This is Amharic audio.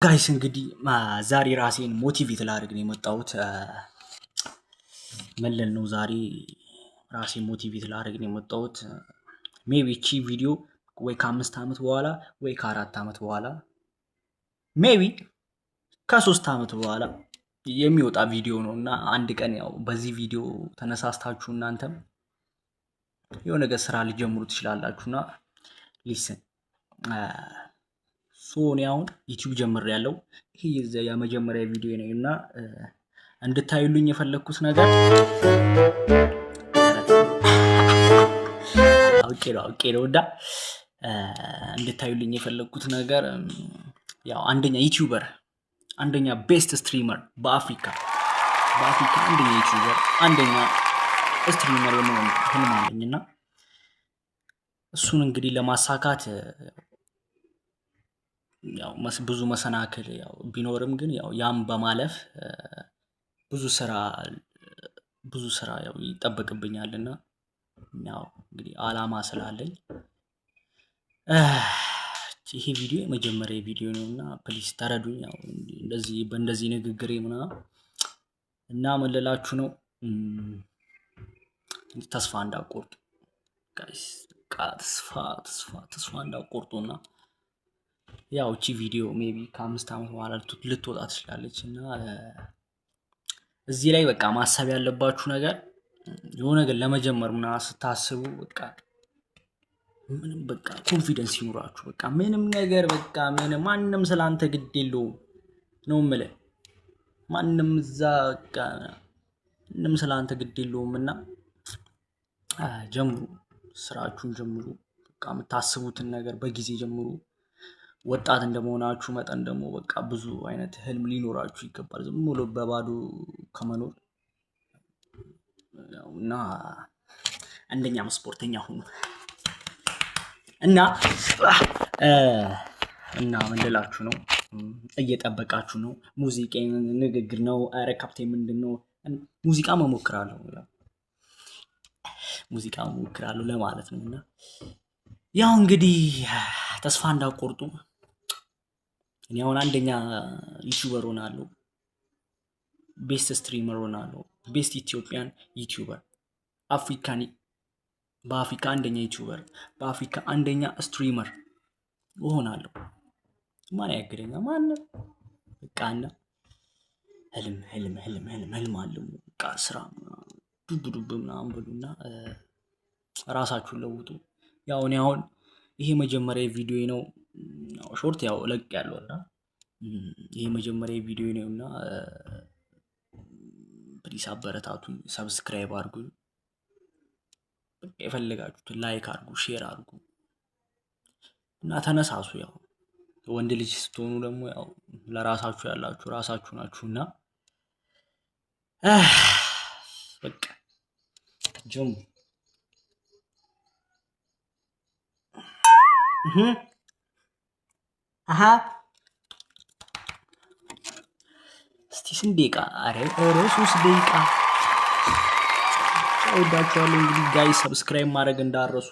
ጋይስ እንግዲህ ዛሬ ራሴን ሞቲቬት ላደርግ ነው የመጣሁት። መለል ነው ዛሬ ራሴን ሞቲቬት ላደርግ ነው የመጣሁት። ሜቢ እቺ ቪዲዮ ወይ ከ5 ዓመት በኋላ ወይ ከ4 ዓመት በኋላ ሜቢ ከ3 ዓመት በኋላ የሚወጣ ቪዲዮ ነው እና አንድ ቀን ያው በዚህ ቪዲዮ ተነሳስታችሁ እናንተም የሆነ ነገር ስራ ሊጀምሩ ትችላላችሁና ሊስን ሶኒ አሁን ዩቲዩብ ጀምሬያለሁ። ይሄ የመጀመሪያ ቪዲዮ ነው እና እንድታዩልኝ የፈለኩት ነገር አውቄ ነው እና እንድታዩልኝ የፈለኩት ነገር ያው አንደኛ ዩቲዩበር፣ አንደኛ ቤስት ስትሪመር በአፍሪካ አንደኛ ዩቲዩበር፣ አንደኛ ስትሪመር የመሆን ህልም አለኝና እሱን እንግዲህ ለማሳካት ያው ብዙ መሰናክል ያው ቢኖርም ግን ያው ያም በማለፍ ብዙ ስራ ያው ይጠበቅብኛልና ያው እንግዲህ አላማ ስላለኝ ይሄ ቪዲዮ የመጀመሪያ ቪዲዮ ነውና ፕሊስ ተረዱኝ። ያው በእንደዚህ ንግግሬ ምናምን እና መለላችሁ ነው። ተስፋ እንዳቆርጡ ጋይስ፣ ተስፋ እንዳቆርጡና ያው እቺ ቪዲዮ ሜቢ ከ5 ዓመት በኋላ ልትወጣ ትችላለች እና እዚህ ላይ በቃ ማሰብ ያለባችሁ ነገር የሆነ ነገር ለመጀመር ምናምን ስታስቡ በቃ ምንም በቃ ኮንፊደንስ ይኑራችሁ። በቃ ምንም ነገር በቃ ማንም ስላንተ ግድ የለውም ነው የምልህ። ማንም እዛ በቃ ምንም ስላንተ ግድ የለውምና ጀምሩ፣ ስራችሁን ጀምሩ። በቃ የምታስቡትን ነገር በጊዜ ጀምሩ። ወጣት እንደመሆናችሁ መጠን ደግሞ በቃ ብዙ አይነት ህልም ሊኖራችሁ ይገባል። ዝም ብሎ በባዶ ከመኖር እና አንደኛም ስፖርተኛ ሁኑ እና ምን ልላችሁ ነው፣ እየጠበቃችሁ ነው። ሙዚቃ ንግግር ነው። ኧረ ካፕቴ ምንድነው ሙዚቃ መሞክራለሁ ለማለት ነው እና ያው እንግዲህ ተስፋ እንዳቆርጡ እኔ አሁን አንደኛ ዩቲዩበር ሆናለሁ፣ ቤስት ስትሪመር ሆናለሁ፣ ቤስት ኢትዮጵያን ዩቲዩበር፣ በአፍሪካ አንደኛ ዩቲዩበር፣ በአፍሪካ አንደኛ ስትሪመር እሆናለሁ። ማን ያግደኛል? ማንም። በቃና ህልም አለው። በቃ ስራ ዱብ ምናምን ብሉና ራሳችሁን ለውጡ። ያው እኔ አሁን ይሄ መጀመሪያ ቪዲዮ ነው። ሾርት ያው ለቅ ያለውና ይሄ መጀመሪያ ቪዲዮ ነውና ፕሊስ አበረታቱኝ፣ ሰብስክራይብ አድርጉኝ፣ የፈለጋችሁትን ላይክ አድርጉ፣ ሼር አድርጉ እና ተነሳሱ። ያው ወንድ ልጅ ስትሆኑ ደግሞ ያው ለራሳችሁ ያላችሁ ራሳችሁ ናችሁና በቃ ጀምሩ። እስቲ ስንት ደቂቃ? ኧረ 3 ደቂቃ። እወዳችኋለሁ። እንግዲህ ጋይስ ሰብስክራይብ ማድረግ እንዳረሱ